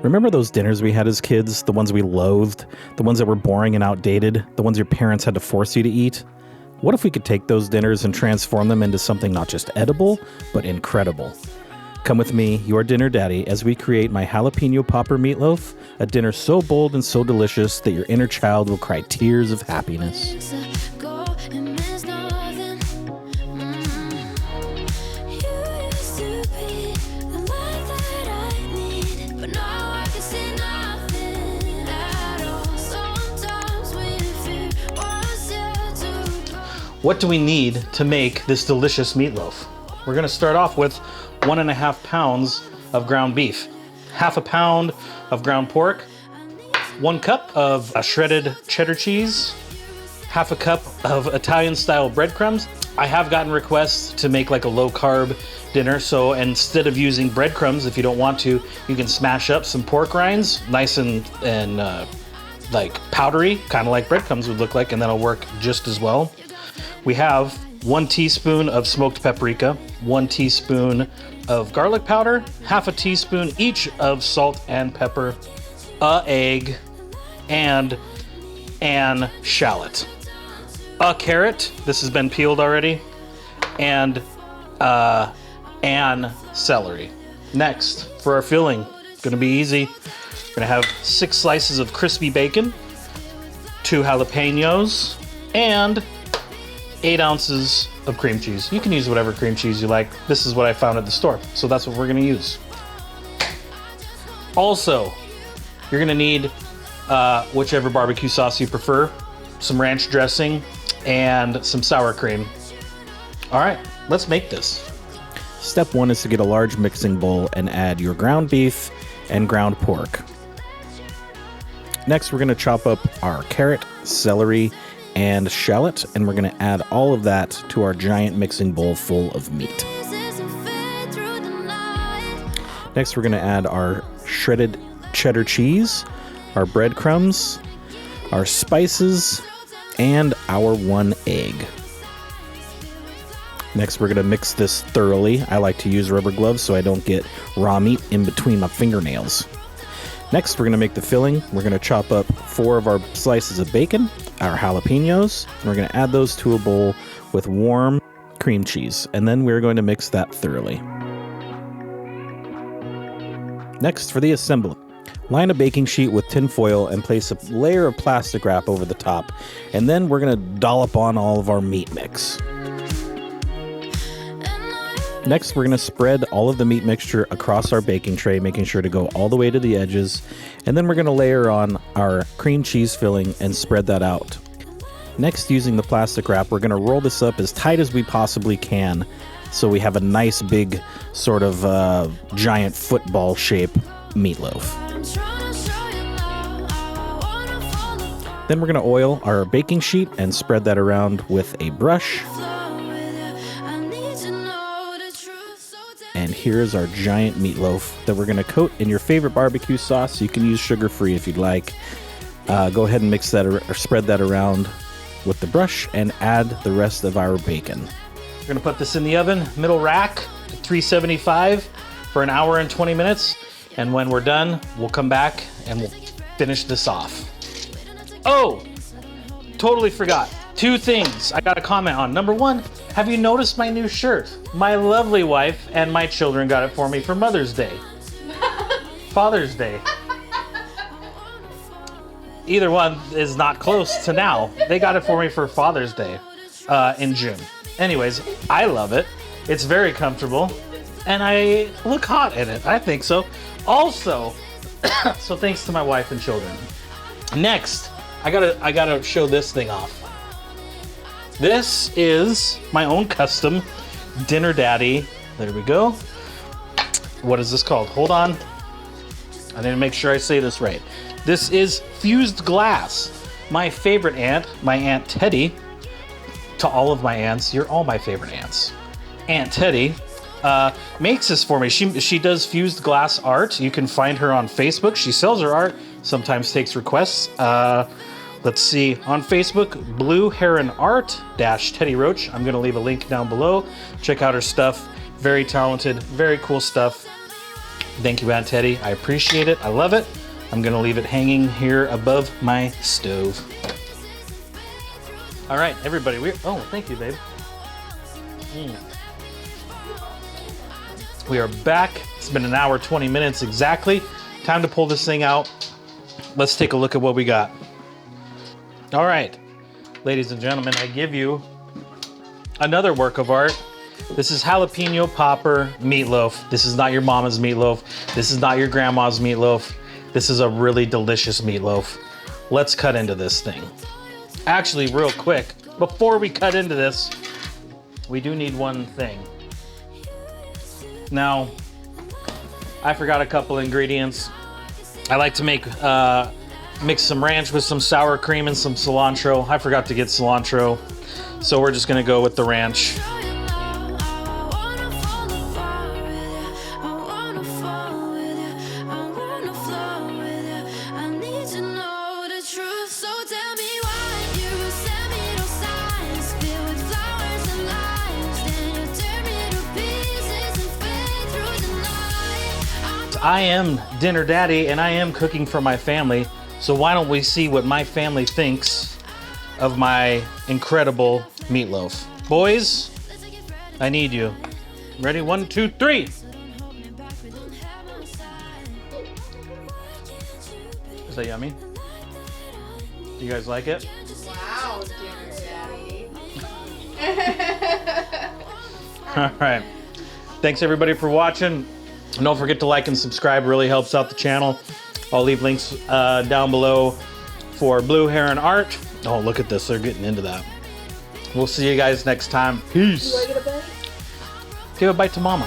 Remember those dinners we had as kids? The ones we loathed? The ones that were boring and outdated? The ones your parents had to force you to eat? What if we could take those dinners and transform them into something not just edible, but incredible? Come with me, your dinner daddy, as we create my Jalapeño Popper Meatloaf, a dinner so bold and so delicious that your inner child will cry tears of happiness. What do we need to make this delicious meatloaf? We're going to start off with 1.5 pounds of ground beef, half a pound of ground pork, 1 cup of shredded cheddar cheese, half a cup of Italian-style breadcrumbs. I have gotten requests to make like a low-carb dinner, so instead of using breadcrumbs, if you don't want to, you can smash up some pork rinds, nice and like powdery, kind of like breadcrumbs would look like, and that'll work just as well. We have 1 teaspoon of smoked paprika, 1 teaspoon of garlic powder, half a teaspoon each of salt and pepper, an egg, and an shallot, a carrot, this has been peeled already, and an celery. Next, for our filling, gonna be easy. We're gonna have 6 slices of crispy bacon, 2 jalapenos, and 8 ounces of cream cheese. You can use whatever cream cheese you like. This is what I found at the store, so that's what we're gonna use. Also, you're gonna need whichever barbecue sauce you prefer, some ranch dressing, and some sour cream. All right, let's make this. Step 1 is to get a large mixing bowl and add your ground beef and ground pork. Next, we're gonna chop up our carrot, celery, and shallot, and we're going to add all of that to our giant mixing bowl full of meat. Next, we're going to add our shredded cheddar cheese, our breadcrumbs, our spices, and our 1 egg. Next, we're going to mix this thoroughly. I like to use rubber gloves so I don't get raw meat in between my fingernails. Next, we're going to make the filling. We're going to chop up 4 of our slices of bacon, our jalapenos, and we're going to add those to a bowl with warm cream cheese, and then we're going to mix that thoroughly. Next, for the assembly, line a baking sheet with tin foil and place a layer of plastic wrap over the top, and then we're going to dollop on all of our meat mix. Next, we're going to spread all of the meat mixture across our baking tray, making sure to go all the way to the edges. And then we're going to layer on our cream cheese filling and spread that out. Next, using the plastic wrap, we're going to roll this up as tight as we possibly can so we have a nice big sort of giant football shape meatloaf. Then we're going to oil our baking sheet and spread that around with a brush. And here's our giant meatloaf that we're going to coat in your favorite barbecue sauce. You can use sugar-free if you'd like. Go ahead and mix that or spread that around with the brush and add the rest of our bacon. We're going to put this in the oven, middle rack, to 375 for an hour and 20 minutes. And when we're done, we'll come back and we'll finish this off. Oh, totally forgot. 2 things I got to comment on. Number 1, have you noticed my new shirt? My lovely wife and my children got it for me for Mother's Day. Father's Day. Either one is not close to now. They got it for me for Father's Day in June. Anyways, I love it. It's very comfortable and I look hot in it. I think so. Also, so thanks to my wife and children. Next, I gotta show this thing off. This is my own custom Dinner Daddy. There we go. What is this called? Hold on. I need to make sure I say this right. This is fused glass. My favorite aunt, my Aunt Teddy, to all of my aunts, you're all my favorite aunts. Aunt Teddy makes this for me. She does fused glass art. You can find her on Facebook. She sells her art, sometimes takes requests. Let's see, on Facebook, Blue Heron Art Teddy Roach. I'm gonna leave a link down below. Check out her stuff. Very talented, very cool stuff. Thank you, Aunt Teddy. I appreciate it. I love it. I'm gonna leave it hanging here above my stove. All right, everybody. Oh, thank you, babe. We are back. It's been an hour, 20 minutes exactly. Time to pull this thing out. Let's take a look at what we got. All right, ladies and gentlemen, I give you another work of art. This is Jalapeño Popper Meatloaf. This is not your mama's meatloaf. This is not your grandma's meatloaf. This is a really delicious meatloaf. Let's cut into this thing. Actually, real quick, before we cut into this, we do need one thing. Now, I forgot a couple ingredients. I like to make mix some ranch with some sour cream and some cilantro. I forgot to get cilantro, so we're just gonna go with the ranch. I am Dinner Daddy and I am cooking for my family, so why don't we see what my family thinks of my incredible meatloaf. Boys, I need you. Ready? 1, 2, 3. Is that yummy? Do you guys like it? Wow, Dinner Daddy. All right. Thanks everybody for watching. And don't forget to like and subscribe. It really helps out the channel. I'll leave links down below for Blue Heron Art. Oh, look at this. They're getting into that. We'll see you guys next time. Peace. Do I get a bite? Give a bite to Mama.